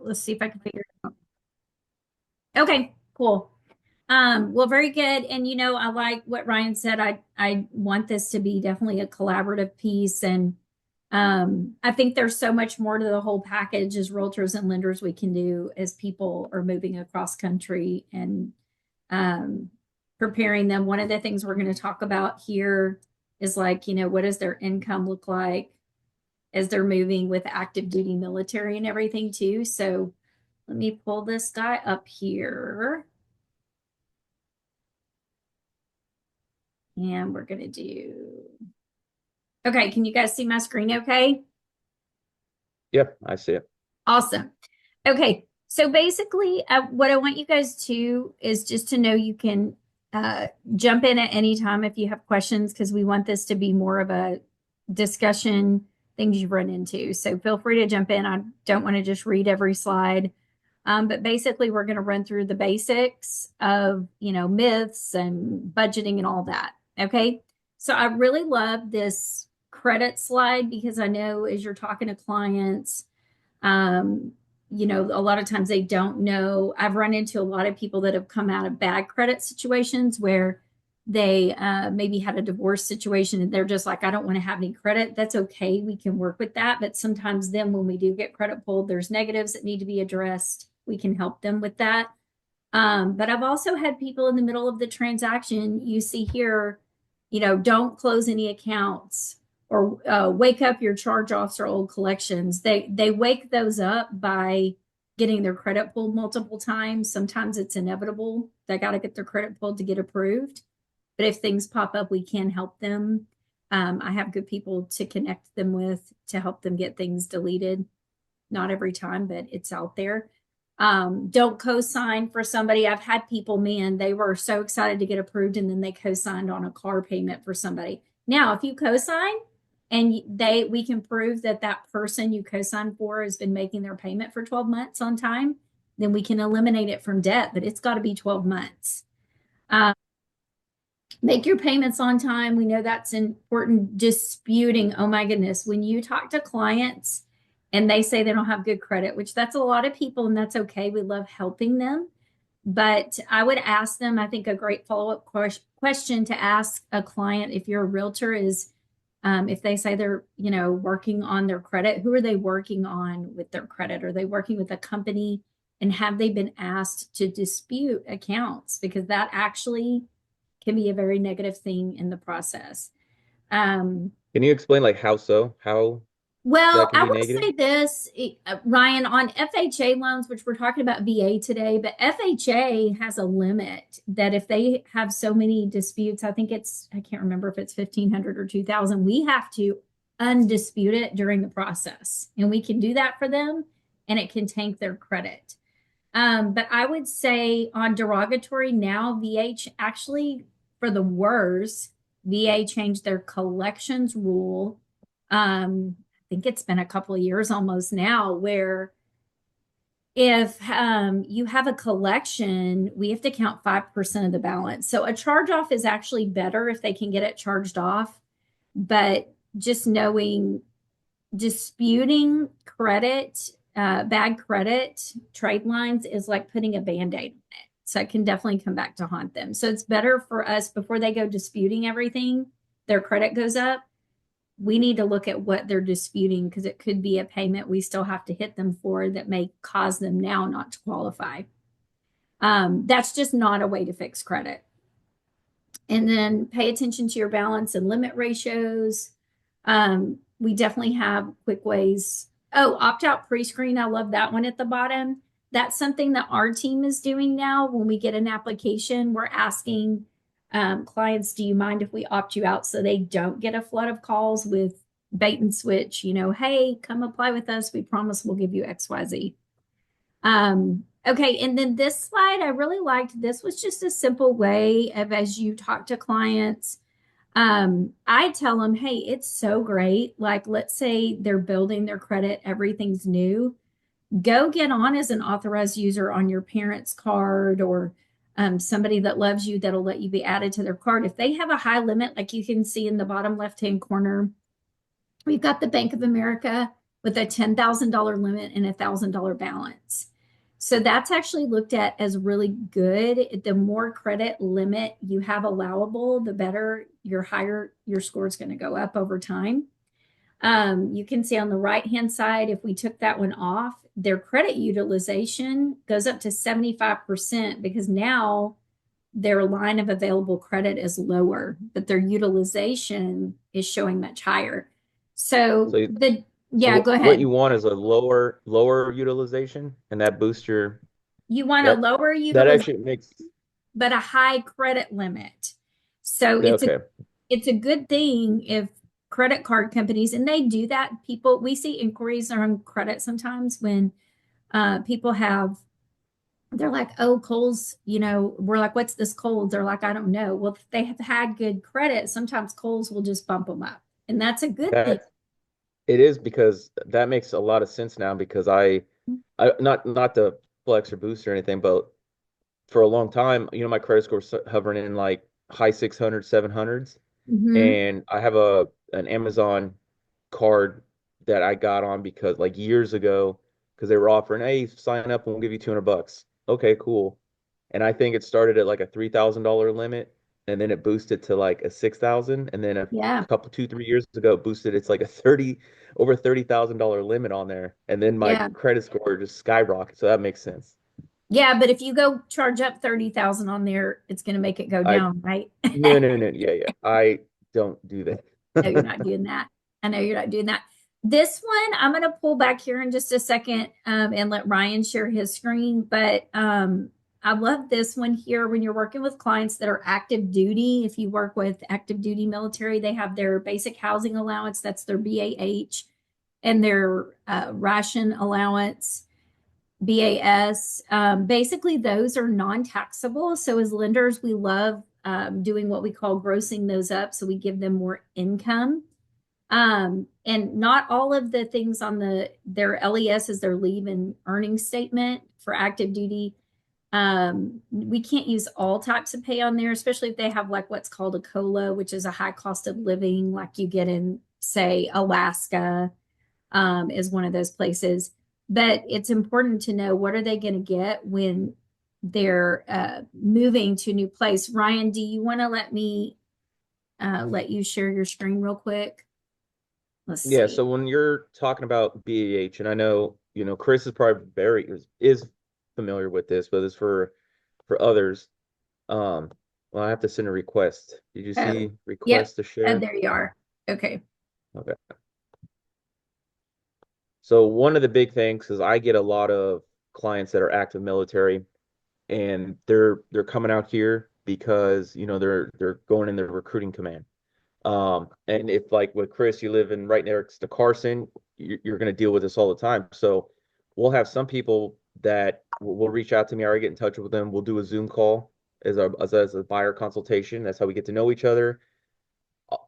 let's see if I can figure it out. Okay, cool. Well, very good. And I like what Ryan said. I want this to be definitely a collaborative piece. And I think there's so much more to the whole package as realtors and lenders we can do as people are moving across country and um, preparing them. One of the things we're going to talk about here is like, what does their income look like as they're moving with active duty military and everything too. So let me pull this guy up here. And we're going to do, okay, can you guys see my screen okay? Yep, I see it. Awesome. Okay, so basically, what I want you guys to is just to know you can jump in at any time if you have questions, because we want this to be more of a discussion, things you've run into. So feel free to jump in. I don't want to just read every slide. But basically, we're going to run through the basics of, myths and budgeting and all that. Okay. So I really love this credit slide because I know as you're talking to clients, um, a lot of times they don't know. I've run into a lot of people that have come out of bad credit situations where they maybe had a divorce situation and they're just like, I don't want to have any credit. That's okay. We can work with that. But sometimes then when we do get credit pulled, there's negatives that need to be addressed. We can help them with that. But I've also had people in the middle of the transaction, you see here, don't close any accounts or wake up your charge-offs or old collections. They wake those up by getting their credit pulled multiple times. Sometimes it's inevitable. They got to get their credit pulled to get approved. But if things pop up, we can help them. I have good people to connect them with to help them get things deleted. Not every time, but it's out there. Don't co-sign for somebody. I've had people, man, they were so excited to get approved and then they co-signed on a car payment for somebody. Now, if you co-sign and we can prove that that person you co-signed for has been making their payment for 12 months on time, then we can eliminate it from debt, but it's got to be 12 months. Make your payments on time. We know that's important. Disputing. Oh my goodness. When you talk to clients and they say they don't have good credit, which that's a lot of people, and that's okay. We love helping them. But I would ask them, I think a great follow-up question to ask a client if you're a realtor is if they say they're, working on their credit, who are they working on with their credit? Are they working with a company? And have they been asked to dispute accounts? Because that actually can be a very negative thing in the process. Um, Can you explain like how so? How that well, can I be will negative? say this, Ryan, on FHA loans, which we're talking about VA today, but FHA has a limit that if they have so many disputes, I can't remember if it's 1,500 or 2,000, we have to undispute it during the process. And we can do that for them and it can tank their credit. But I would say on derogatory now, VH actually, for the worse, VA changed their collections rule. I think it's been a couple of years almost now, where if you have a collection, we have to count 5% of the balance. So a charge off is actually better if they can get it charged off. But just knowing disputing credit, bad credit, trade lines is like putting a band-aid on it. So it can definitely come back to haunt them. So it's better for us before they go disputing everything, their credit goes up. We need to look at what they're disputing because it could be a payment we still have to hit them for that may cause them now not to qualify. That's just not a way to fix credit. And then pay attention to your balance and limit ratios. We definitely have quick ways. Oh, opt out pre screen. I love that one at the bottom. That's something that our team is doing now. When we get an application, we're asking clients, do you mind if we opt you out so they don't get a flood of calls with bait and switch? Hey, come apply with us. We promise we'll give you XYZ. Okay, and then this slide, I really liked. This was just a simple way of as you talk to clients, I tell them, hey, it's so great. Like, let's say they're building their credit, everything's new. Go get on as an authorized user on your parent's card or somebody that loves you that'll let you be added to their card. If they have a high limit, like you can see in the bottom left-hand corner, we've got the Bank of America with a $10,000 limit and $1,000 balance. So that's actually looked at as really good. The more credit limit you have allowable, the better, your higher your score is going to go up over time. You can see on the right-hand side, if we took that one off, their credit utilization goes up to 75% because now their line of available credit is lower, but their utilization is showing much higher. So So you- so yeah, go what ahead. you want is a lower utilization, and that boosts your You want a that lower that utilization, actually makes but a high credit limit. So okay. it's a good thing if credit card companies, and they do that. People, we see inquiries on credit sometimes when people have, they're like, oh, Kohl's, we're like, what's this Kohl's? They're like, I don't know. Well, if they have had good credit, sometimes Kohl's will just bump them up. And that's a good thing. That it is because that makes a lot of sense now because I not to flex or boost or anything, but for a long time, my credit score was hovering in like high 600s, 700s, Hmm. and I have a an Amazon card that I got on because like years ago because they were offering, hey, sign up and we'll give you $200. Okay, cool. And I think it started at like a $3,000 limit, and then it boosted to like a 6,000, and then a Yeah. couple 2, 3 years ago it boosted. It's like a over $30,000 limit on there, and then my Yeah. credit score just skyrocketed. So that makes sense. Yeah. But if you go charge up 30,000 on there, it's going to make it go I down, right? No, no, no, yeah, yeah. I don't do No, you're not that. doing that. I know you're not doing that. This one, I'm going to pull back here in just a second and let Ryan share his screen. But I love this one here when you're working with clients that are active duty. If you work with active duty military, they have their basic housing allowance, that's their BAH, and their ration allowance, BAS. Basically, those are non taxable. So, as lenders, we love doing what we call grossing those up. So, we give them more income. And not all of the things on their LES is their leave and earning statement for active duty. We can't use all types of pay on there, especially if they have like what's called a COLA, which is a high cost of living, like you get in, say, Alaska, is one of those places. But it's important to know what are they going to get when they're moving to a new place. Ryan, do you want to let you share your screen real quick? Let's Yeah, see. so when you're talking about BAH, and I know, Chris is probably is familiar with this, but it's for others. Um, well, I have to send a request. Did you Oh, see yep. request to share? There you are. Okay. Okay. So one of the big things is I get a lot of clients that are active military, and they're coming out here because, they're going in the recruiting command. And if like with Chris, you live in right next to Carson, you're going to deal with this all the time. So we'll have some people that will reach out to me, or I get in touch with them. We'll do a Zoom call as a buyer consultation. That's how we get to know each other.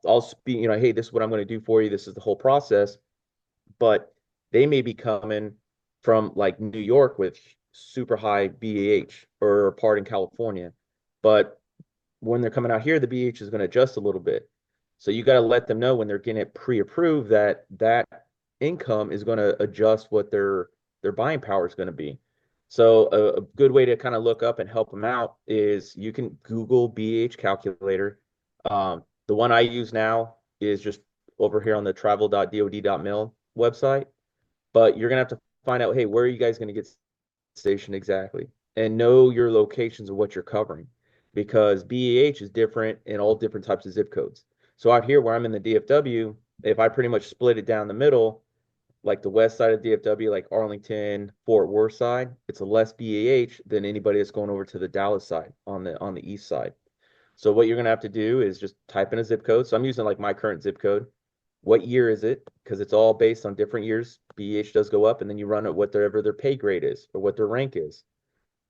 I'll speak, hey, this is what I'm going to do for you. This is the whole process. But they may be coming from like New York with super high BAH or a part in California. But when they're coming out here, the BH is going to adjust a little bit. So you got to let them know when they're getting it pre-approved that that income is going to adjust what their buying power is going to be. So a good way to kind of look up and help them out is you can Google BH calculator. The one I use now is just over here on the travel.dod.mil website, but you're going to have to find out, hey, where are you guys going to get station exactly, and know your locations of what you're covering, because BEH is different in all different types of zip codes. So out here where I'm in the DFW, if I pretty much split it down the middle, like the west side of DFW, like Arlington, Fort Worth side, it's a less BAH than anybody that's going over to the Dallas side on the east side. So what you're gonna have to do is just type in a zip code. So I'm using like my current zip code. What year is it? Because it's all based on different years. BEH does go up, and then you run it whatever their pay grade is or what their rank is.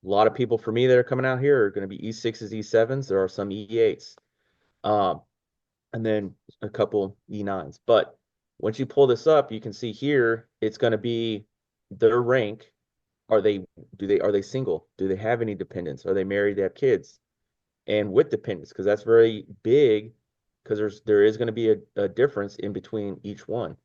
A lot of people for me that are coming out here are going to be E6s, E7s. There are some E8s, um, and then a couple E9s. But once you pull this up, you can see here it's going to be their rank. Are they single? Do they have any dependents? Are they married? They have kids? And with dependents, because that's very big, because there is going to be a difference in between each one.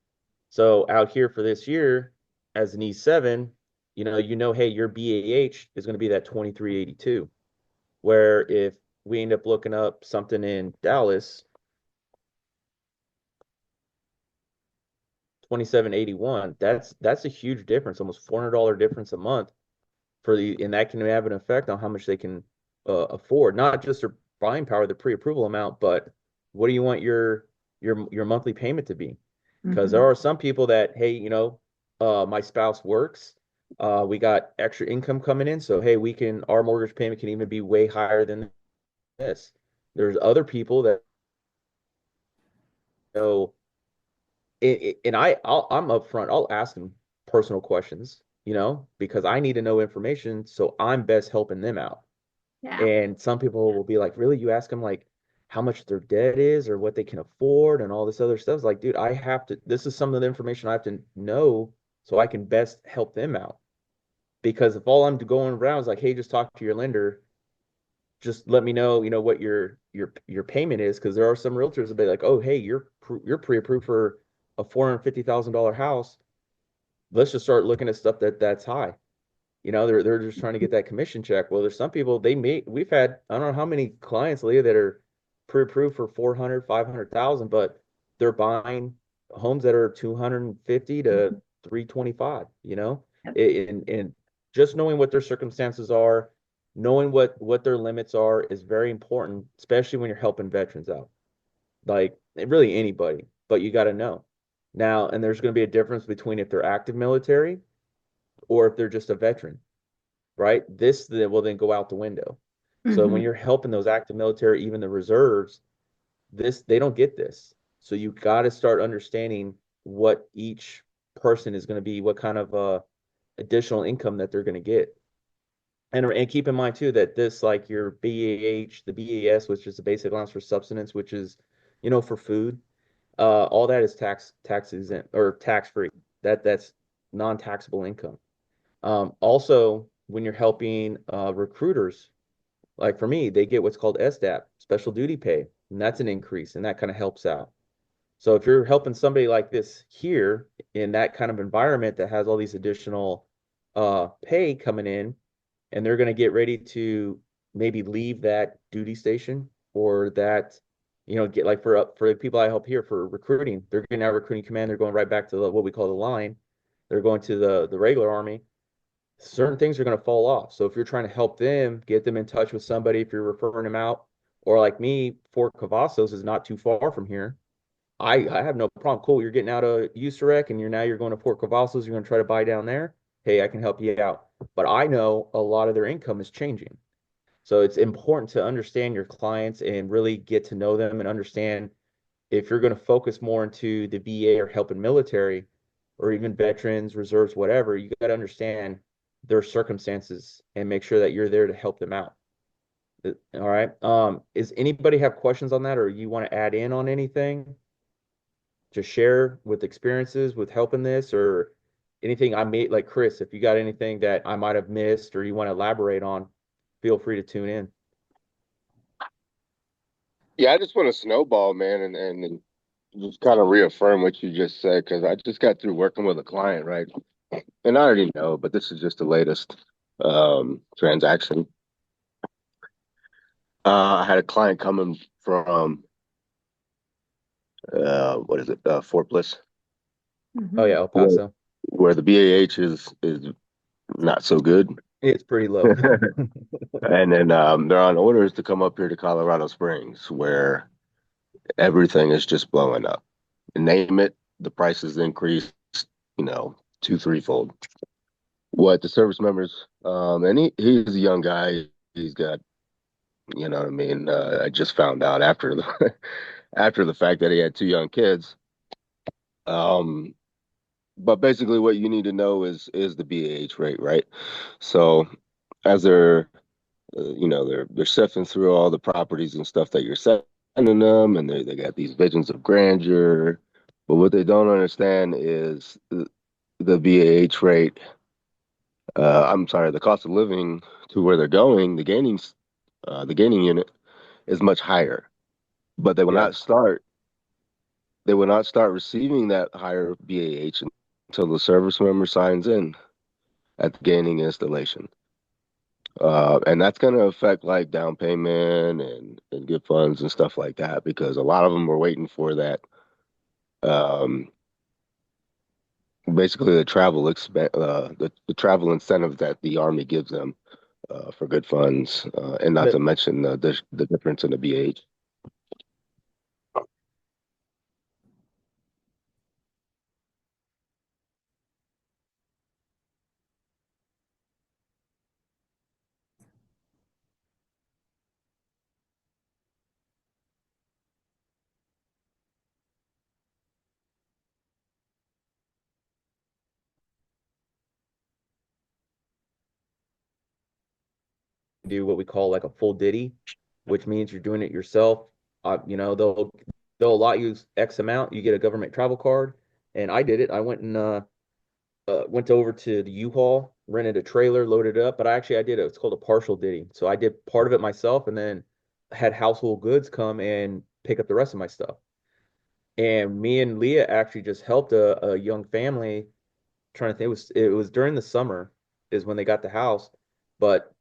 So out here for this year, as an E7, hey, your BAH is going to be that 2382. Where if we end up looking up something in Dallas, 2781, that's a huge difference, almost $400 difference a month and that can have an effect on how much they can afford, not just their buying power, the pre-approval amount, but what do you want your monthly payment to be? Because there Hmm. are some people that, hey, my spouse works, we got extra income coming in, so hey, our mortgage payment can even be way higher than this. There's other people that know, and I'm upfront. I'll ask them personal questions, because I need to know information so I'm best helping them out. Yeah. And some people will be like, really? You ask them like how much their debt is or what they can afford and all this other stuff. It's like, dude, this is some of the information I have to know so I can best help them out. Because if all I'm going around is like, hey, just talk to your lender, just let me know, what your payment is. Because there are some realtors that be like, oh, hey, you're pre-approved for a $450,000 house. Let's just start looking at stuff that's high. They're just trying to get that commission check. Well, there's some people we've had, I don't know how many clients, Leah, that are pre-approved for 400, 500,000, but they're buying homes that are 250 to 325, Yep. and just knowing what their circumstances are, knowing what their limits are is very important, especially when you're helping veterans out. Like really anybody, but you got to know. Now, and there's going to be a difference between if they're active military or if they're just a veteran, right? This then will then go out the window. So when Hmm. you're helping those active military, even the reserves, they don't get this. So you got to start understanding what each person is going to be, what kind of additional income that they're going to get. And keep in mind too that this, like your BAH, the BAS, which is the basic allowance for subsistence, which is, for food, all that is tax exempt or tax free. That's non-taxable income. Also, when you're helping recruiters, like for me, they get what's called SDAP, special duty pay, and that's an increase, and that kind of helps out. So if you're helping somebody like this here in that kind of environment that has all these additional pay coming in, and they're going to get ready to maybe leave that duty station or that, get like for the people I help here for recruiting, they're getting out of recruiting command, they're going right back to what we call the line. They're going to the regular army. Certain things are going to fall off. So if you're trying to help them, get them in touch with somebody, if you're referring them out, or like me, Fort Cavazos is not too far from here. I have no problem. Cool, you're getting out of USAREC and you're going to Fort Cavazos, you're going to try to buy down there. Hey, I can help you out. But I know a lot of their income is changing. So it's important to understand your clients and really get to know them and understand if you're going to focus more into the VA or helping military or even veterans, reserves, whatever, you got to understand their circumstances and make sure that you're there to help them out. All right. Is anybody have questions on that or you want to add in on anything to share with experiences with helping this or anything I made like Chris, if you got anything that I might have missed or you want to elaborate on, feel free to tune in. Yeah, I just want to snowball, man, and just kind of reaffirm what you just said because I just got through working with a client, right? And I already know, but this is just the latest transaction. I had a client coming from what is it, Fort Bliss, Oh Hmm. yeah, El where, Paso. where the BAH is not so good, It's pretty low. and then they're on orders to come up here to Colorado Springs, where everything is just blowing up. Name it, the prices increased, you know, two, threefold. What the service members, and he's a young guy. He's got, you know what I mean. I just found out after the after the fact that he had two young kids. Um, but basically, what you need to know is the BAH rate, right? So as they're sifting through all the properties and stuff that you're sending them, and they got these visions of grandeur. But what they don't understand is the BAH rate. I'm sorry, the cost of living to where they're going, the gaining unit is much higher, but they will Yeah. not start. they will not start receiving that higher BAH until the service member signs in at the beginning installation. And that's going to affect like down payment and gift funds and stuff like that because a lot of them were waiting for that. Um, Basically, the travel incentive that the Army gives them for good funds, and not to But mention the difference in the BH. do what we call like a full ditty, which means you're doing it yourself. They'll allot you X amount. You get a government travel card, and I did it. I went over to the U-Haul, rented a trailer, loaded it up. But I did it. It's called a partial ditty. So I did part of it myself, and then had household goods come and pick up the rest of my stuff. And me and Leah actually just helped a young family. Trying to think, it was during the summer is when they got the house, but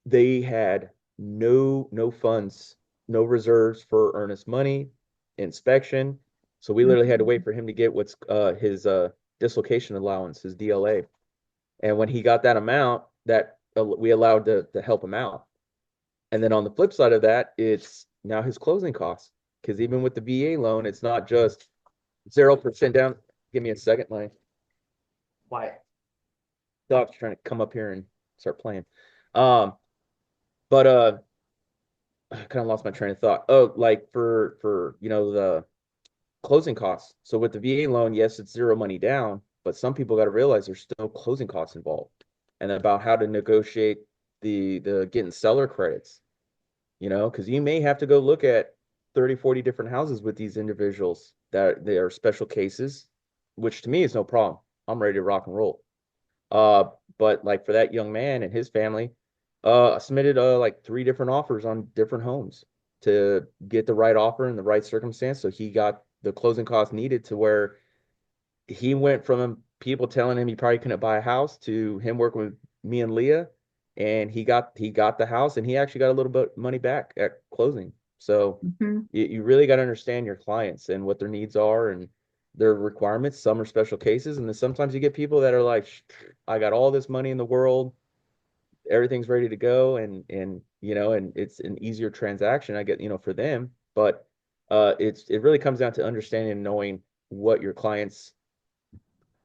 they had no funds, no reserves for earnest money, inspection. So we literally had to wait Mhm. for him to get what's his dislocation allowance, his DLA. And when he got that amount, that we allowed to help him out. And then on the flip side of that, it's now his closing costs. Because even with the VA loan, it's not just 0% down. Give me a second. My dog's trying to come up here and start playing. Um, but I kind of lost my train of thought. Oh, like for the closing costs. So with the VA loan, yes, it's zero money down, but some people got to realize there's still closing costs involved, and about how to negotiate the getting seller credits. Because you may have to go look at 30, 40 different houses with these individuals that they are special cases, which to me is no problem. I'm ready to rock and roll. Uh, but like for that young man and his family, I submitted like three different offers on different homes to get the right offer in the right circumstance. So he got the closing costs needed to where he went from people telling him he probably couldn't buy a house to him working with me and Leah, and he got the house and he actually got a little bit money back at closing. So Mhm. you really got to understand your clients and what their needs are and their requirements. Some are special cases, and then sometimes you get people that are like, I got all this money in the world, everything's ready to go, and it's an easier transaction, I get, for them. But it really comes down to understanding and knowing what your clients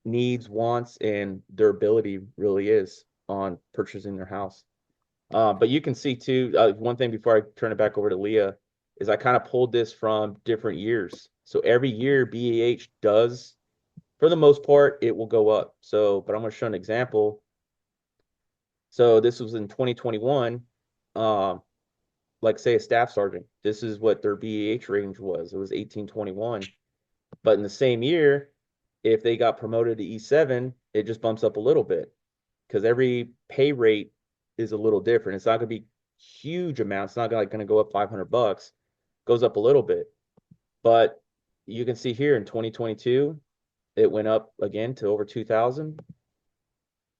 needs, wants, and their ability really is on purchasing their house. But you can see too, one thing before I turn it back over to Leah is I kind of pulled this from different years. So every year BAH does, for the most part, it will go up. So, but I'm going to show an example. So this was in 2021. Um, like say a staff sergeant, this is what their BAH range was. It was 1821. But in the same year, if they got promoted to E7, it just bumps up a little bit because every pay rate is a little different. It's not going to be huge amounts. It's not like going to go up $500. Goes up a little bit. But you can see here in 2022, it went up again to over 2,000.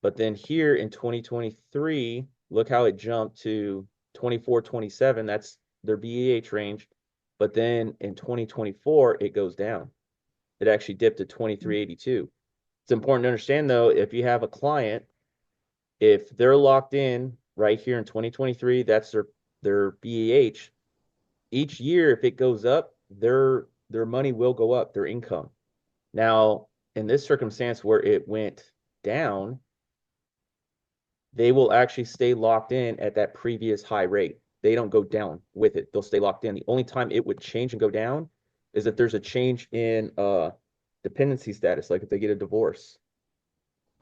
But then here in 2023, look how it jumped to 24, 27. That's their BEH range. But then in 2024, it goes down. It actually dipped to 2382. It's important to understand though, if you have a client, if they're locked in right here in 2023, that's their BEH. Each year, if it goes up, their money will go up, their income. Now, in this circumstance where it went down, they will actually stay locked in at that previous high rate. They don't go down with it. They'll stay locked in. The only time it would change and go down is if there's a change in dependency status, like if they get a divorce.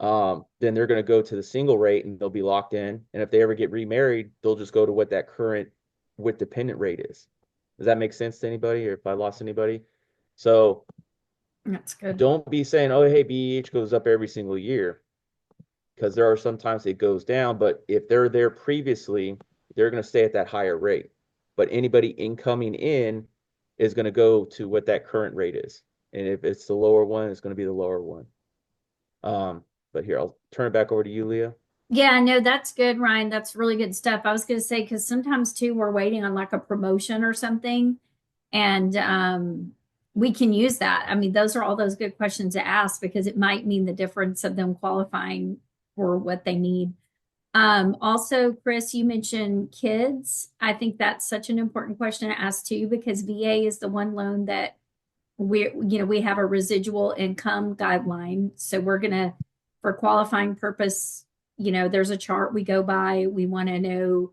Then they're going to go to the single rate and they'll be locked in. And if they ever get remarried, they'll just go to what that current with dependent rate is. Does that make sense to anybody, or if I lost anybody? So That's good. don't be saying, oh, hey, BEH goes up every single year, because there are sometimes it goes down, but if they're there previously, they're going to stay at that higher rate. But anybody incoming in, is going to go to what that current rate is. And if it's the lower one, it's going to be the lower one. But here, I'll turn it back over to you, Leah. Yeah, no, that's good, Ryan. That's really good stuff. I was going to say, because sometimes too, we're waiting on like a promotion or something, and we can use that. I mean, those are all those good questions to ask because it might mean the difference of them qualifying for what they need. Also, Chris, you mentioned kids. I think that's such an important question to ask too, because VA is the one loan that we have a residual income guideline. So we're gonna, for qualifying purpose, there's a chart we go by. We want to know,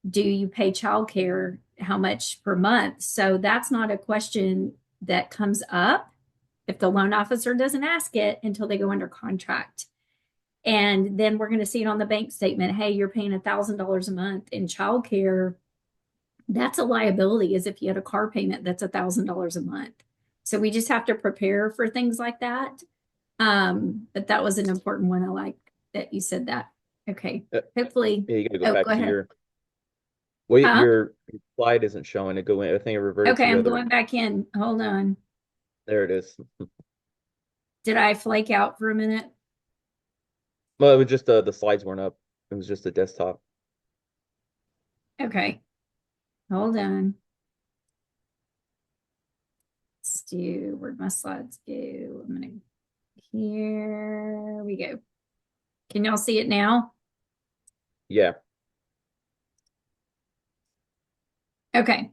do you pay childcare? How much per month? So that's not a question that comes up if the loan officer doesn't ask it until they go under contract. And then we're going to see it on the bank statement. Hey, you're paying $1,000 a month in childcare. That's a liability, as if you had a car payment that's $1,000 a month. So we just have to prepare for things like that. But that was an important one. I like that you said that. Okay. Hopefully. Yeah, you got to go Oh, back go to ahead. your. Wait, Huh? your slide isn't showing. It go in. I think it reverted to Okay, the I'm other going one. back in. Hold on. There it is. Did I flake out for a minute? Well, it was just the slides weren't up. It was just the desktop. Okay. Hold on. Let's do, where'd my slides go? I'm gonna, here we go. Can y'all see it now? Yeah. Okay.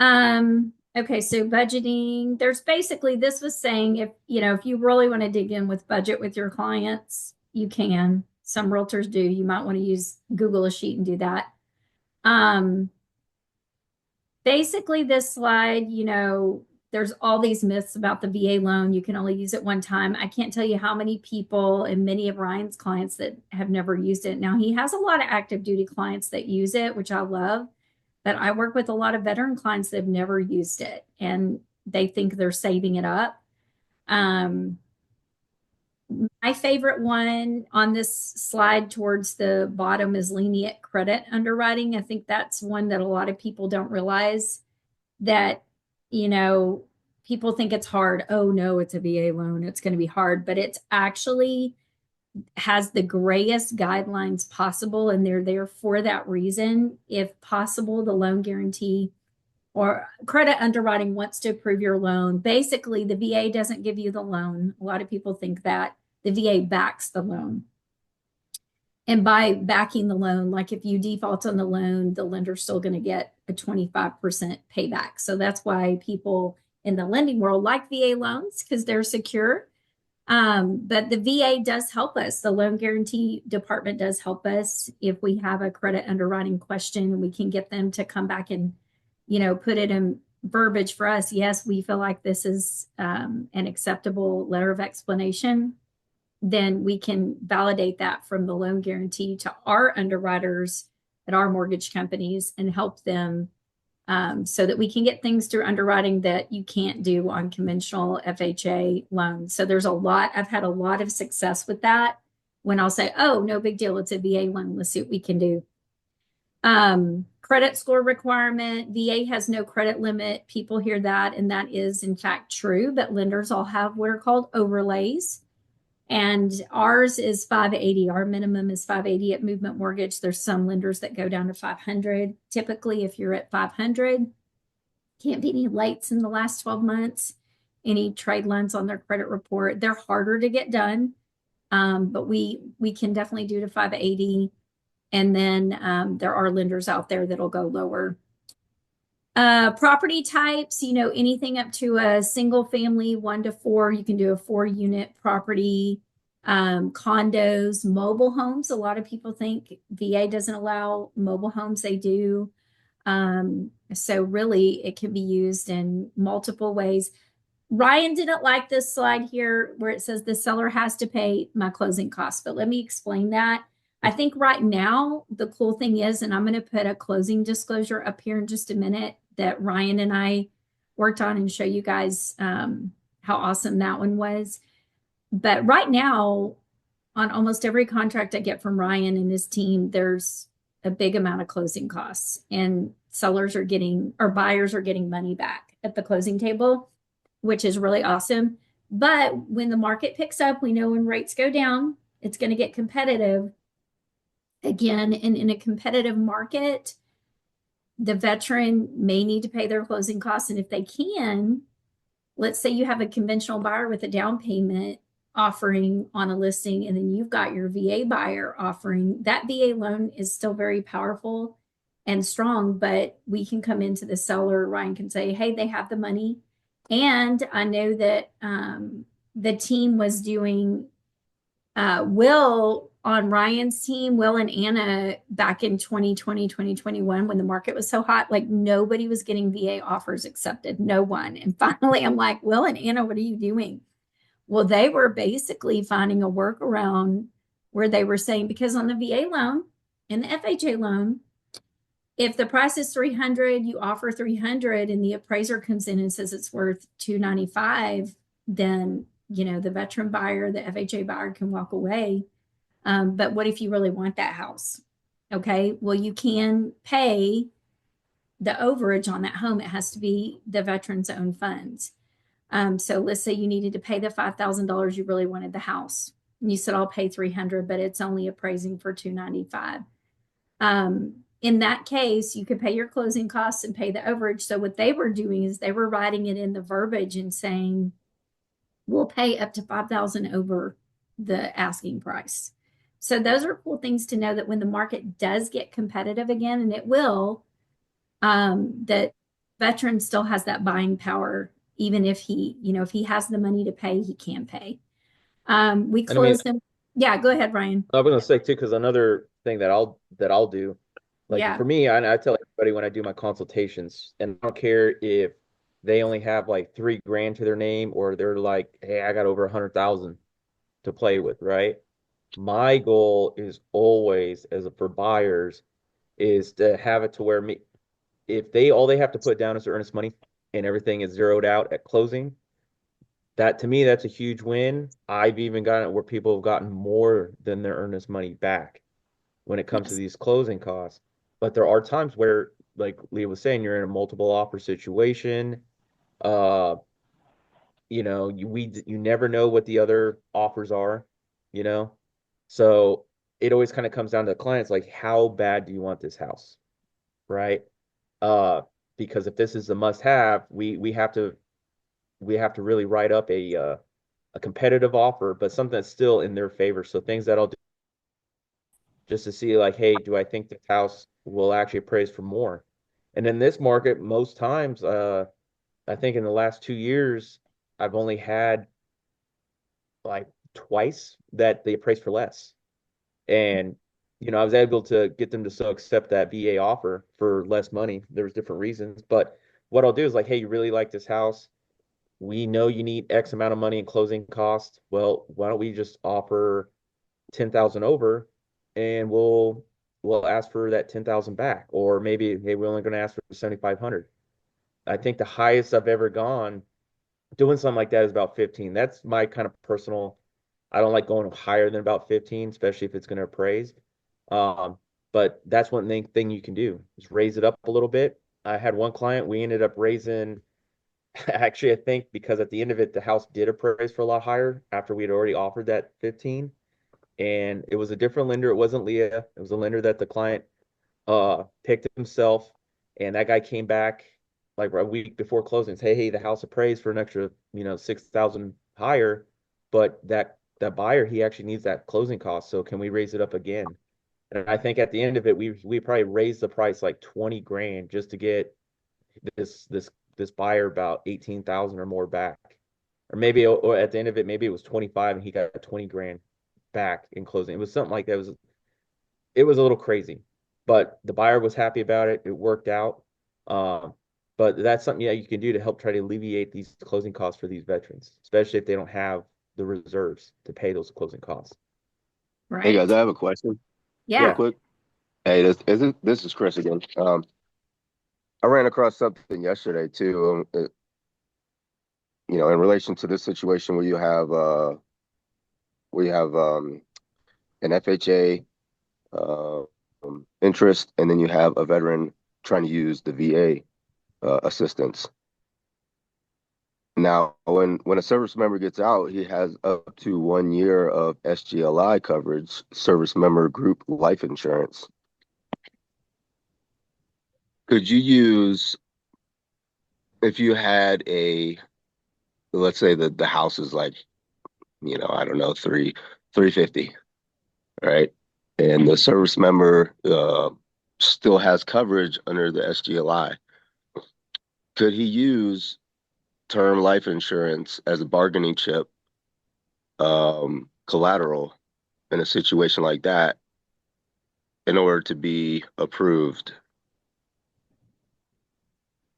Okay, so budgeting, there's basically, this was saying if you really want to dig in with budget with your clients, you can. Some realtors do. You might want to use Google a sheet and do that. Um, Basically this slide, there's all these myths about the VA loan. You can only use it one time. I can't tell you how many people and many of Ryan's clients that have never used it. Now he has a lot of active duty clients that use it, which I love, but I work with a lot of veteran clients that have never used it and they think they're saving it up. Um, my favorite one on this slide towards the bottom is lenient credit underwriting. I think that's one that a lot of people don't realize that, you know, people think it's hard. Oh no, it's a VA loan. It's going to be hard, but it's actually has the grayest guidelines possible. And they're there for that reason. If possible, the loan guarantee or credit underwriting wants to approve your loan. Basically, the VA doesn't give you the loan. A lot of people think that the VA backs the loan. And by backing the loan, like if you default on the loan, the lender's still going to get a 25% payback. So that's why people in the lending world like VA loans because they're secure. But the VA does help us. The loan guarantee department does help us if we have a credit underwriting question. We can get them to come back and, put it in verbiage for us. Yes, we feel like this is an acceptable letter of explanation. Then we can validate that from the loan guarantee to our underwriters at our mortgage companies and help them so that we can get things through underwriting that you can't do on conventional FHA loans. So I've had a lot of success with that when I'll say, oh, no big deal, it's a VA loan. Let's see what we can do. Credit score requirement. VA has no credit limit. People hear that, and that is in fact true, but lenders all have what are called overlays. And ours is 580. Our minimum is 580 at Movement Mortgage. There's some lenders that go down to 500. Typically, if you're at 500, can't be any lates in the last 12 months, any trade loans on their credit report. They're harder to get done, but we can definitely do to 580. And then there are lenders out there that'll go lower. Property types, anything up to a single family, 1 to 4. You can do a 4-unit property, condos, mobile homes. A lot of people think VA doesn't allow mobile homes. They do. So really, it can be used in multiple ways. Ryan didn't like this slide here where it says the seller has to pay my closing costs, but let me explain that. I think right now, the cool thing is, and I'm going to put a closing disclosure up here in just a minute that Ryan and I worked on and show you guys how awesome that one was. But right now, on almost every contract I get from Ryan and his team, there's a big amount of closing costs, and buyers are getting money back. at the closing table, which is really awesome. But when the market picks up, we know when rates go down, it's going to get competitive again. And in a competitive market, the veteran may need to pay their closing costs. And if they can, let's say you have a conventional buyer with a down payment offering on a listing, and then you've got your VA buyer offering, that VA loan is still very powerful and strong, but we can come into the seller, Ryan can say, hey, they have the money. And I know that the team was doing Will on Ryan's team, Will and Anna back in 2020, 2021, when the market was so hot, like nobody was getting VA offers accepted, no one. And finally, I'm like, Will and Anna, what are you doing? Well, they were basically finding a workaround where they were saying, because on the VA loan and the FHA loan, if the price is 300, you offer 300 and the appraiser comes in and says it's worth 295, then the veteran buyer, the FHA buyer can walk away. But what if you really want that house? Okay, well, you can pay the overage on that home. It has to be the veteran's own funds. So let's say you needed to pay the $5,000, you really wanted the house. And you said, I'll pay 300, but it's only appraising for 295. In that case, you could pay your closing costs and pay the overage. So what they were doing is they were writing it in the verbiage and saying, we'll pay up to 5,000 over the asking price. So those are cool things to know, that when the market does get competitive again, and it will, that veteran still has that buying power, even if if he has the money to pay, he can pay. We closed them. Yeah, go ahead, Ryan. I'm gonna say too, because another thing that I'll do, like Yeah. for me, I tell everybody when I do my consultations, and I don't care if they only have like 3 grand to their name, or they're like, hey, I got over 100,000 to play with, right? My goal is always, for buyers, is to have it to where if they all they have to put down is their earnest money and everything is zeroed out at closing, that to me, that's a huge win. I've even gotten it where people have gotten more than their earnest money back when it comes to Yes. these closing costs. But there are times where, like Leah was saying, you're in a multiple offer situation. Uh, you never know what the other offers are, you know? So it always kind of comes down to the clients, like, how bad do you want this house? Right? Uh, because if this is a must have, we have to really write up a competitive offer, but something that's still in their favor. So things that I'll do just to see, like, hey, do I think this house will actually appraise for more? And in this market, most times, I think in the last 2 years, I've only had like twice that they appraised for less. And I was able to get them to so accept that VA offer for less money. There was different reasons, but what I'll do is like, hey, you really like this house? We know you need X amount of money in closing costs. Well, why don't we just offer 10,000 over, and we'll ask for that 10,000 back, or maybe, hey, we're only going to ask for 7,500. I think the highest I've ever gone doing something like that is about 15. That's my kind of personal. I don't like going higher than about 15, especially if it's going to appraise. Um, but that's one thing you can do is raise it up a little bit. I had one client, we ended up raising, actually, I think because at the end of it, the house did appraise for a lot higher after we had already offered that 15. And it was a different lender. It wasn't Leah. It was a lender that the client picked himself, and that guy came back like a week before closing. Say, hey, the house appraised for an extra 6,000 higher, but that buyer, he actually needs that closing cost. So can we raise it up again? And I think at the end of it, we probably raised the price like 20 grand just to get this buyer about 18,000 or more back. Or maybe, or at the end of it, maybe it was 25 and he got 20 grand back in closing. It was something like that. It was a little crazy, but the buyer was happy about it. It worked out. Um, but that's something, yeah, you can do to help try to alleviate these closing costs for these veterans, especially if they don't have the reserves to pay those closing costs. Hey guys, Right. I have a question real Yeah. Yeah. quick. Hey, this is Chris again. I ran across something yesterday too. In relation to this situation where you have an FHA interest, and then you have a veteran trying to use the VA assistance. Now, when a service member gets out, he has up to 1 year of SGLI coverage, service member group life insurance. Could you use, if you had let's say that the house is like, I don't know, 350, right? And the service member still has coverage under the SGLI. Could he use term life insurance as a bargaining chip, collateral in a situation like that in order to be approved?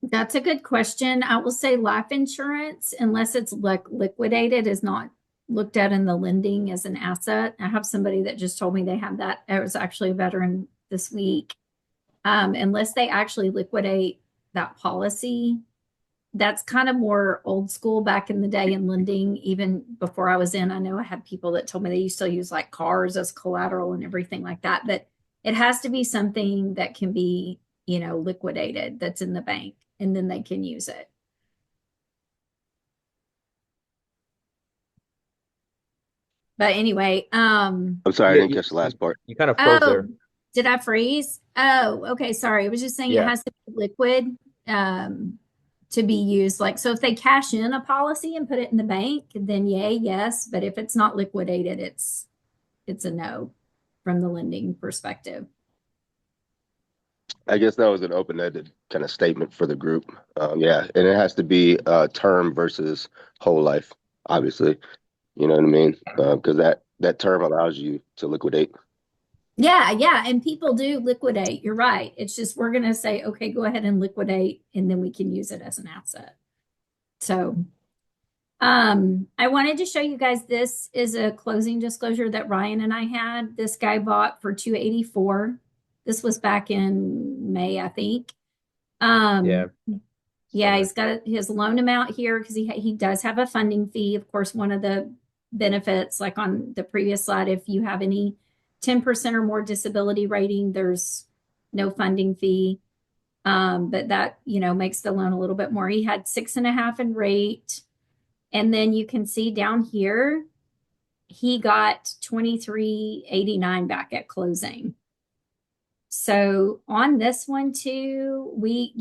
That's a good question. I will say life insurance, unless it's like liquidated, is not looked at in the lending as an asset. I have somebody that just told me they have that. It was actually a veteran this week. Unless they actually liquidate that policy, that's kind of more old school back in the day in lending. Even before I was in, I know I had people that told me they used to use like cars as collateral and everything like that. But it has to be something that can be, liquidated that's in the bank and then they can use it. But anyway, I'm sorry, I Yeah, didn't catch the last part. you kind of froze oh, there. did I freeze? Oh, okay, sorry. I was just saying it Yeah. has to be liquid to be used. Like, so if they cash in a policy and put it in the bank, then yay, yes. But if it's not liquidated, it's a no from the lending perspective. I guess that was an open-ended kind of statement for the group. Yeah, and it has to be term versus whole life, obviously. You know what I mean? Because that term allows you to liquidate. Yeah, yeah. And people do liquidate. You're right. It's just we're gonna say, okay, go ahead and liquidate, and then we can use it as an asset. So I wanted to show you guys this is a closing disclosure that Ryan and I had. This guy bought for 284. This was back in May, I think. Yeah. Um, yeah, Summer. he's got his loan amount here because he does have a funding fee. Of course, one of the benefits, like on the previous slide, if you have any 10% or more disability rating, there's no funding fee. But that, makes the loan a little bit more. He had 6.5 in rate. And then you can see down here, he got 2389 back at closing. So on this one too, we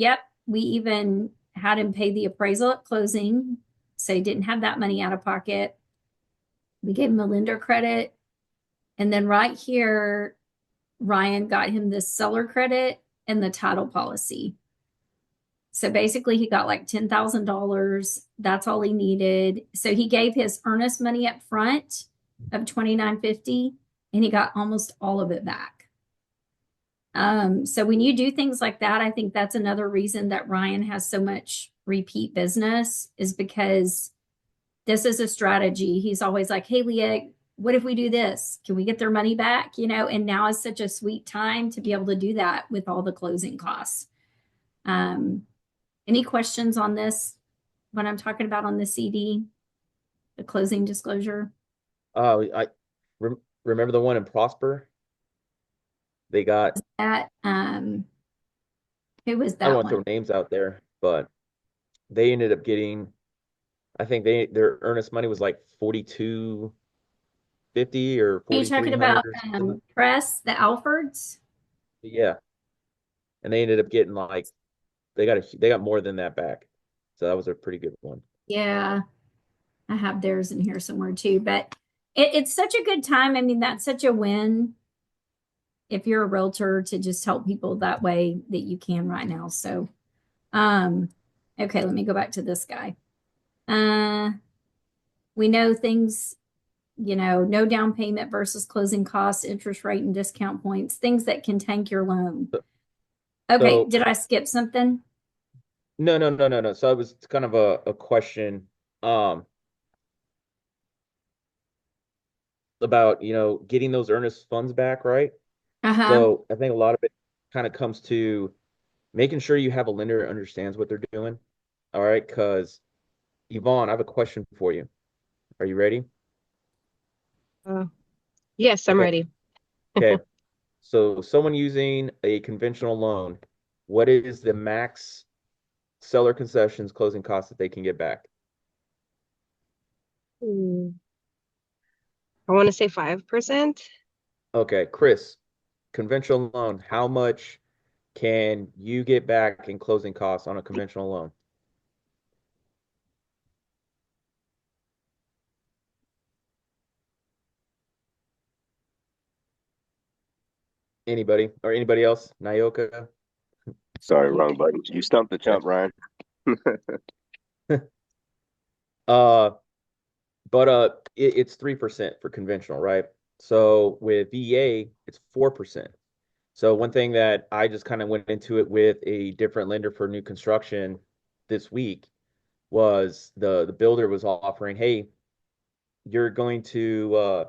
even had him pay the appraisal at closing. So he didn't have that money out of pocket. We gave him a lender credit. And then right here, Ryan got him this seller credit and the title policy. So basically, he got like $10,000. That's all he needed. So he gave his earnest money up front of $29.50, and he got almost all of it back. So when you do things like that, I think that's another reason that Ryan has so much repeat business is because this is a strategy. He's always like, "Hey, Leah, what if we do this? Can we get their money back?" And now is such a sweet time to be able to do that with all the closing costs. Um, any questions on this? What I'm talking about on the CD, the closing disclosure? I remember the one in Prosper. They got, That who was I don't that want to one? throw names out there, but they ended up getting, I think their earnest money was like 4250 or Are you talking 4300 about or something. Press, the Alfords? Yeah. And they ended up getting like they got more than that back. So that was a pretty good one. Yeah, I have theirs in here somewhere too. But it's such a good time. I mean, that's such a win if you're a realtor to just help people that way that you can right now. So, um, okay, let me go back to this guy. Uh, we know things, no down payment versus closing costs, interest rate and discount points, things that can tank your loan. So, Okay, so did I skip something? no, no, no, no, no. So it was kind of a question um about, getting those earnest funds back, right? Uh-huh. So I think a lot of it kind of comes to making sure you have a lender that understands what they're doing. All right, because Yvonne, I have a question for you. Are you ready? Uh, yes, I'm Okay. ready. Okay. So someone using a conventional loan, what is the max seller concessions closing costs that they can get back? Hmm. I want to say 5%. Okay, Chris, conventional loan, how much can you get back in closing costs on a conventional loan? Anybody or anybody else? Nyoka? Sorry, wrong button. You stumped the Okay. chump, Ryan. Uh, but it's 3% for conventional, right? So with VA, it's 4%. So one thing that I just kind of went into it with a different lender for new construction this week was the builder was offering, hey, you're going to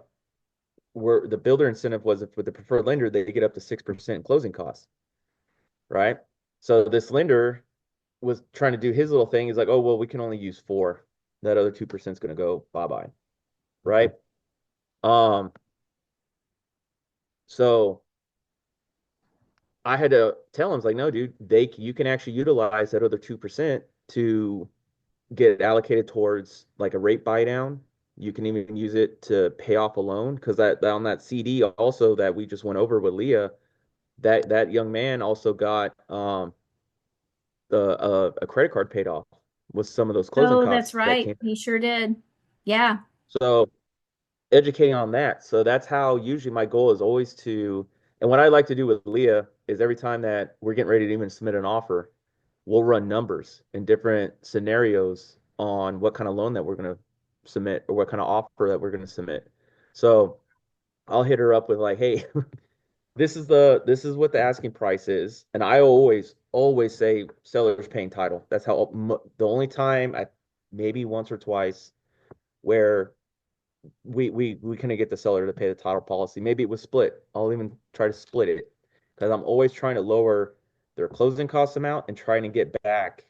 where the builder incentive was if with the preferred lender, they get up to 6% closing costs, right? So this lender was trying to do his little thing. He's like, oh, well, we can only use 4. That other 2% is going to go bye-bye, right? Um, so I had to tell him, like, no, dude, you can actually utilize that other 2% to get allocated towards like a rate buy down. You can even use it to pay off a loan because that on that CD also that we just went over with Leah, that young man also got a credit card paid off with some of those closing Oh, that's costs that right. came. He sure did. Yeah. So educating on that. So that's how usually my goal is always to, and what I like to do with Leah is every time that we're getting ready to even submit an offer, we'll run numbers in different scenarios on what kind of loan that we're going to submit or what kind of offer that we're going to submit. So I'll hit her up with like, hey, this is what the asking price is, and I always say seller's paying title. That's how the only time I maybe once or twice where we couldn't get the seller to pay the title policy. Maybe it was split. I'll even try to split it because I'm always trying to lower their closing cost amount and trying to get back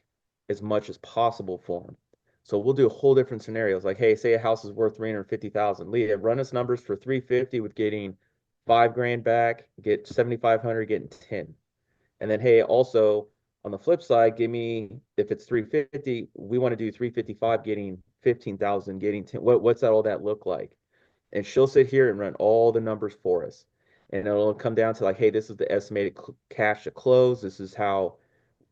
as much as possible for them. So we'll do a whole different scenarios. Like, hey, say a house is worth 350,000. Leah, run us numbers for 350 with getting 5 grand back, get 7,500, getting 10. And then, hey, also on the flip side, give me if it's 350, we want to do 355, getting 15,000, getting 10. What's that all that look like? And she'll sit here and run all the numbers for us. And it'll come down to like, hey, this is the estimated cash to close. This is how,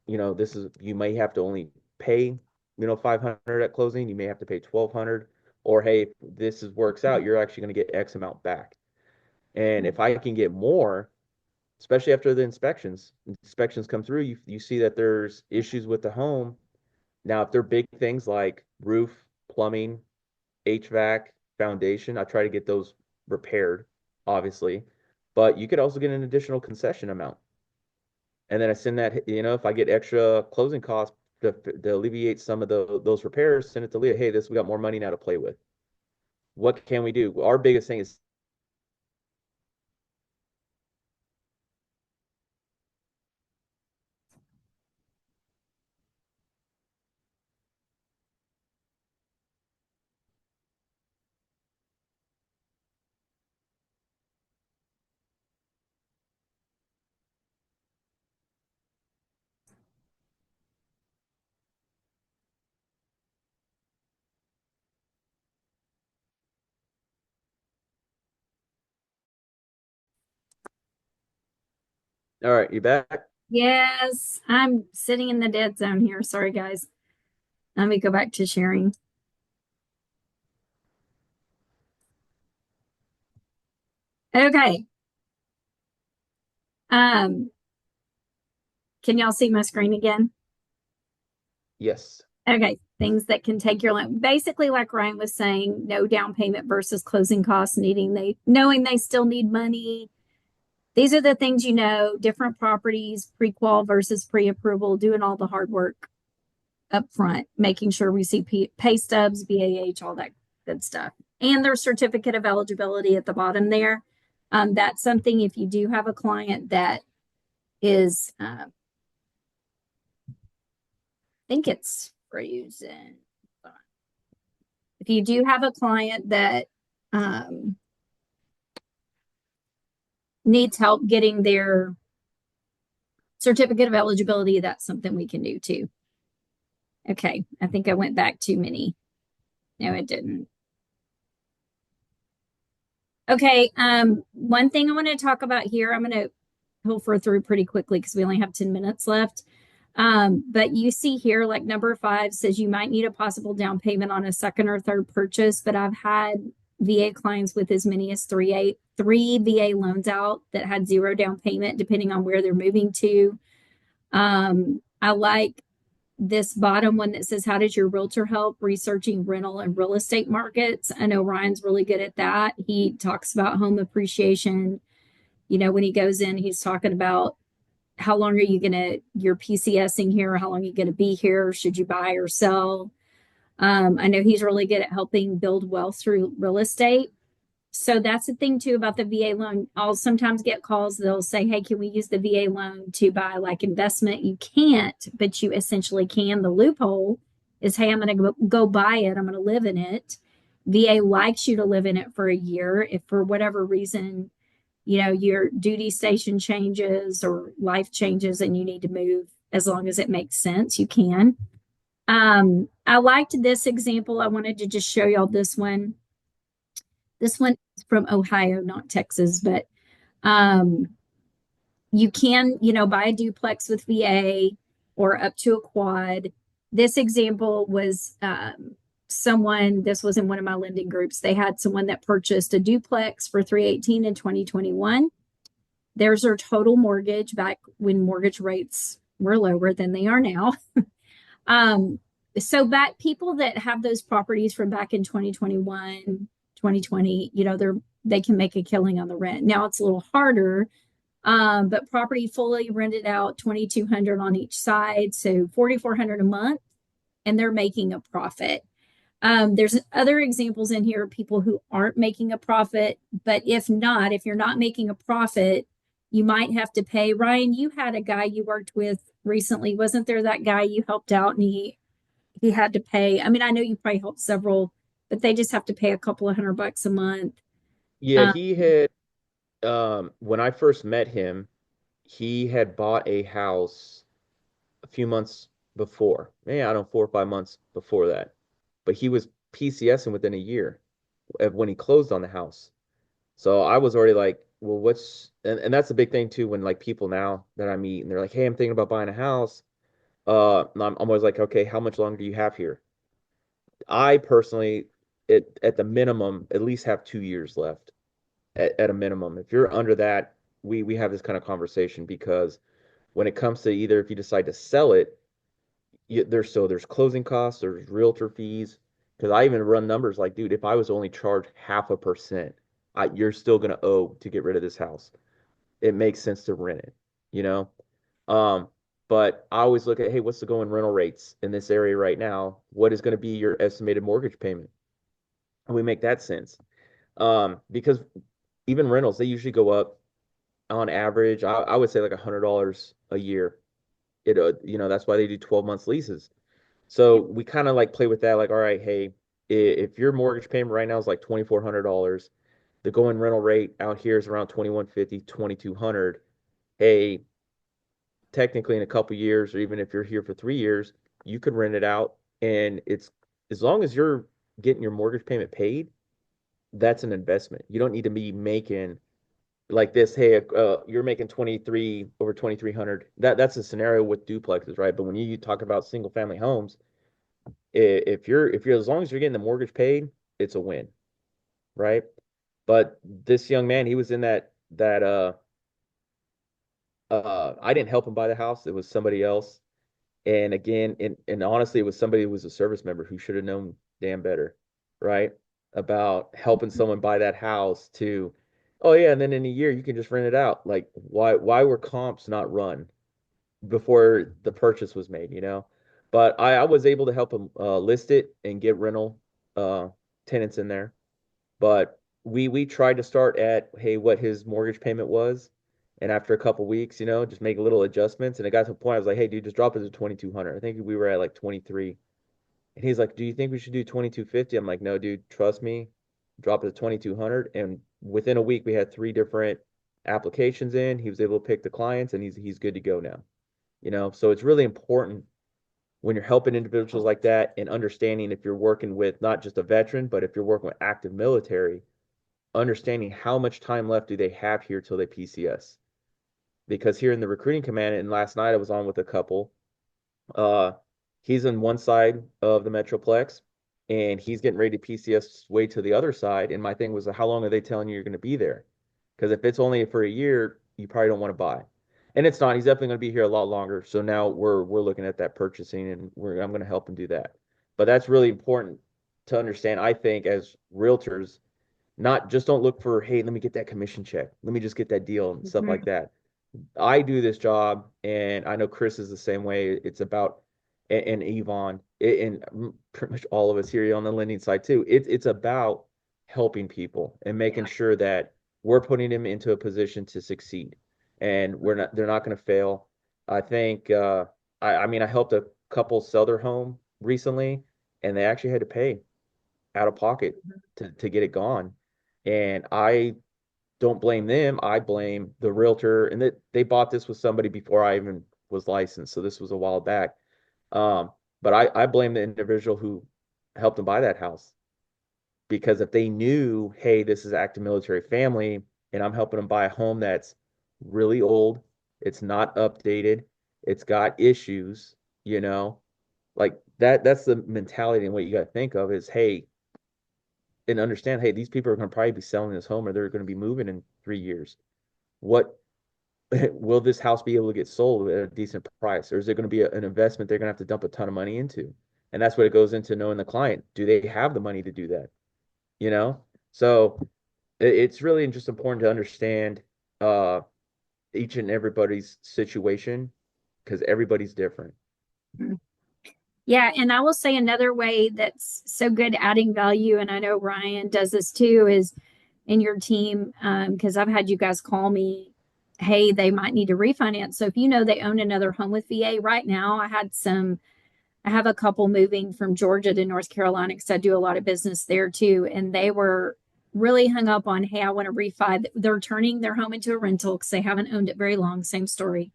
this is you may have to only pay, 500 at closing. You may have to pay 1,200. Or hey, if this is works out, you're actually going to get X amount back. And if I can get more, especially after the inspections come through, you see that there's issues with the home. Now, if they're big things like roof, plumbing, HVAC, foundation, I try to get those repaired, obviously. But you could also get an additional concession amount. And then I send that, if I get extra closing costs to alleviate some of those repairs, send it to Leah. Hey, we got more money now to play with. What can we do? Our biggest thing is all right, you back? Yes. I'm sitting in the dead zone here. Sorry, guys. Let me go back to sharing. Okay. Um, can y'all see my screen again? Yes. Okay. Things that can take your loan. Basically, like Ryan was saying, no down payment versus closing costs, knowing they still need money. These are the things different properties, pre-qual versus pre-approval, doing all the hard work up front, making sure we see pay stubs, BAH, all that good stuff. And their certificate of eligibility at the bottom there. That's something if you do have a client that is, I think it's frozen. If you do have a client that um, needs help getting their certificate of eligibility, that's something we can do too. Okay, I think I went back too many. No, it didn't. Okay, one thing I want to talk about here, I'm going to pilfer through pretty quickly because we only have 10 minutes left. But you see here, like number 5 says you might need a possible down payment on a second or third purchase, but I've had VA clients with as many as three VA loans out that had zero down payment, depending on where they're moving to. I like this bottom one that says, how does your realtor help researching rental and real estate markets? I know Ryan's really good at that. He talks about home appreciation. You know, when he goes in, he's talking about how long are you going to, you're PCSing here? How long are you going to be here? Should you buy or sell? I know he's really good at helping build wealth through real estate. So that's the thing too about the VA loan. I'll sometimes get calls. They'll say, hey, can we use the VA loan to buy like investment? You can't, but you essentially can. The loophole is, hey, I'm going to go buy it. I'm going to live in it. VA likes you to live in it for a year. If for whatever reason, you know, your duty station changes or life changes and you need to move, as long as it makes sense, you can. I liked this example. I wanted to just show y'all this one. This one is from Ohio, not Texas, but um, you can, you know, buy a duplex with VA or up to a quad. This example was someone, this was in one of my lending groups. They had someone that purchased a duplex for 318 in 2021. There's their total mortgage back when mortgage rates were lower than they are now. um, so back people that have those properties from back in 2021, 2020, you know, they can make a killing on the rent. Now it's a little harder, but property fully rented out 2,200 on each side, so 4,400 a month, and they're making a profit. There's other examples in here of people who aren't making a profit, but if not, if you're not making a profit, you might have to pay. Ryan, you had a guy you worked with recently. Wasn't there that guy you helped out and he had to pay? I mean, I know you probably helped several, but they just have to pay a couple of $100 a month. Yeah, Um, he had when I first met him, he had bought a house a few months before. Maybe I don't know, 4 or 5 months before that. But he was PCSing within a year of when he closed on the house. So I was already like, well, and that's the big thing too when like people now that I meet and they're like, hey, I'm thinking about buying a house. And I'm always like, okay, how much longer do you have here? I personally, at the minimum, at least have 2 years left at a minimum. If you're under that, we have this kind of conversation because when it comes to either if you decide to sell it, there's closing costs, there's realtor fees. Because I even run numbers like, dude, if I was only charged 0.5%, you're still gonna owe to get rid of this house. It makes sense to rent it, you know? Um, but I always look at, hey, what's the going rental rates in this area right now? What is going to be your estimated mortgage payment? And we make that sense. Because even rentals, they usually go up on average, I would say like $100 a year. That's why they do 12 months leases. So we kind of like play with that, like, all right, hey, if your mortgage payment right now is like $2,400, the going rental rate out here is around 2,150, 2,200. Hey, technically in a couple years, or even if you're here for 3 years, you could rent it out, and it's as long as you're getting your mortgage payment paid, that's an investment. You don't need to be making like this. Hey, you're making 23 over 2,300. That's a scenario with duplexes, right? But when you talk about single family homes, if you're as long as you're getting the mortgage paid, it's a win, right? But this young man, he was in that I didn't help him buy the house. It was somebody else. And again, and honestly, it was somebody who was a service member who should have known damn better, right? About helping someone buy that house to, oh yeah, and then in a year you can just rent it out. Like why were comps not run before the purchase was made, you know? But I was able to help him list it and get rental uh, tenants in there. But we tried to start at, hey, what his mortgage payment was, and after a couple weeks, just make little adjustments. And it got to a point I was like, hey, dude, just drop it to 2,200. I think we were at like 23. And he's like, do you think we should do 2,250? I'm like, no, dude, trust me, drop it to 2,200. And within a week, we had 3 different applications in. He was able to pick the clients, and he's good to go now. So it's really important when you're helping individuals like that and understanding if you're working with not just a veteran, but if you're working with active military, understanding how much time left do they have here till they PCS. Because here in the recruiting command, and last night I was on with a couple, uh, he's on one side of the Metroplex and he's getting ready to PCS way to the other side. And my thing was, how long are they telling you you're going to be there? Because if it's only for a year, you probably don't want to buy. And it's not. He's definitely going to be here a lot longer. So now we're looking at that purchasing, and I'm going to help him do that. But that's really important to understand, I think, as realtors, not just don't look for, hey, let me get that commission check. Let me just get that deal and stuff like that. I do this job, and I know Chris is the same way. It's about, and Yvonne, and pretty much all of us here on the lending side too. It's about helping people and making sure that we're putting them into a position to succeed, and they're not going to fail. I think, I mean, I helped a couple sell their home recently, and they actually had to pay out of pocket to get it gone, and I don't blame them. I blame the realtor, and that they bought this with somebody before I even was licensed. So this was a while back. But I blame the individual who helped them buy that house, because if they knew, hey, this is active military family, and I'm helping them buy a home that's really old, it's not updated, it's got issues, like that's the mentality, and what you got to think of is, hey, and understand, hey, these people are going to probably be selling this home, or they're going to be moving in 3 years. What will this house be able to get sold at a decent price, or is it going to be an investment they're going to have to dump a ton of money into? And that's what it goes into, knowing the client. Do they have the money to do that? So it's really just important to understand uh, each and everybody's situation, because everybody's different. Yeah, and I will say another way that's so good adding value, and I know Ryan does this too, is in your team, because I've had you guys call me, hey, they might need to refinance. So if you know they own another home with VA right now, I have a couple moving from Georgia to North Carolina because I do a lot of business there too, and they were really hung up on, hey, I want to refi. They're turning their home into a rental because they haven't owned it very long. Same story.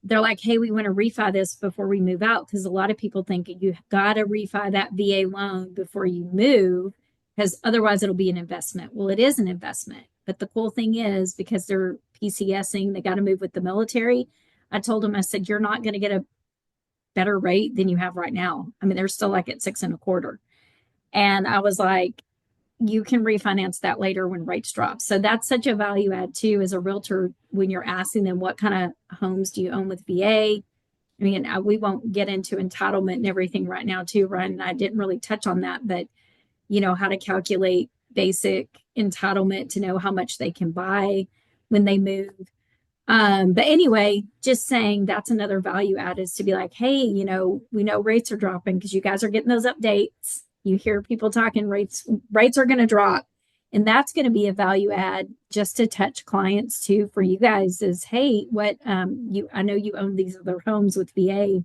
They're like, hey, we want to refi this before we move out, because a lot of people think you got to refi that VA loan before you move, because otherwise it'll be an investment. Well, it is an investment. But the cool thing is, because they're PCSing, they got to move with the military. I told them, I said, you're not going to get a better rate than you have right now. I mean, they're still like at 6.25. And I was like, you can refinance that later when rates drop. So that's such a value add too, as a realtor, when you're asking them, what kind of homes do you own with VA? I mean, we won't get into entitlement and everything right now too, Ryan. And I didn't really touch on that, but how to calculate basic entitlement to know how much they can buy when they move. But anyway, just saying that's another value add, is to be like, hey, we know rates are dropping because you guys are getting those updates. You hear people talking, rates are going to drop. And that's going to be a value add just to touch clients too for you guys, is, hey, I know you own these other homes with VA. You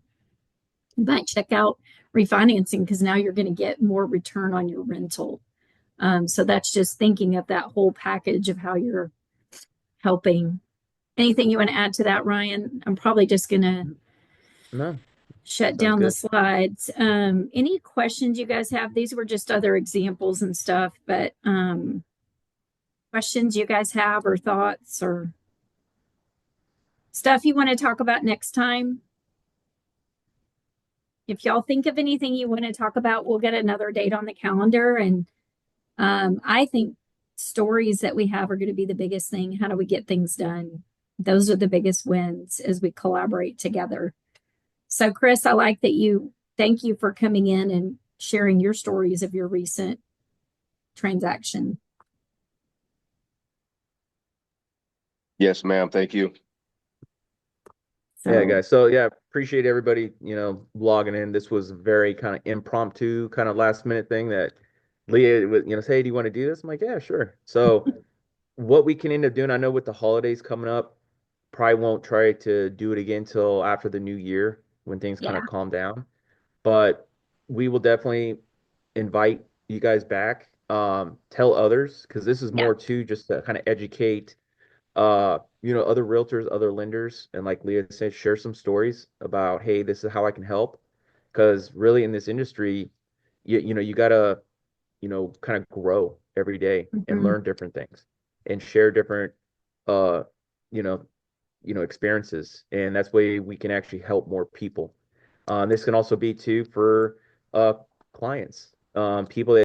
might check out refinancing, because now you're going to get more return on your rental. So that's just thinking of that whole package of how you're helping. Anything you want to add to that, Ryan? I'm probably just going to No, shut sounds down the good. slides. Any questions you guys have? These were just other examples and stuff, but questions you guys have, or thoughts, or stuff you want to talk about next time? If y'all think of anything you want to talk about, we'll get another date on the calendar. And I think stories that we have are going to be the biggest thing. How do we get things done? Those are the biggest wins as we collaborate together. So, Chris, I like that thank you for coming in and sharing your stories of your recent transaction. Yes, ma'am. Thank you. Yeah, So, guys. So yeah, appreciate everybody, logging in. This was a very kind of impromptu, kind of last minute thing that Leah would, say, hey, do you want to do this? I'm like, yeah, sure. So what we can end up doing, I know with the holidays coming up, probably won't try to do it again till after the new year when things kind yeah, of calm down. But we will definitely invite you guys back. Tell others, because this is yeah, more too just to kind of educate other realtors, other lenders, and like Leah said, share some stories about, hey, this is how I can help. Because really in this industry, you gotta, kind of grow. every day and Mhm. learn different things and share different uh you know experiences, and that's way we can actually help more people. This can also be too for uh clients, people that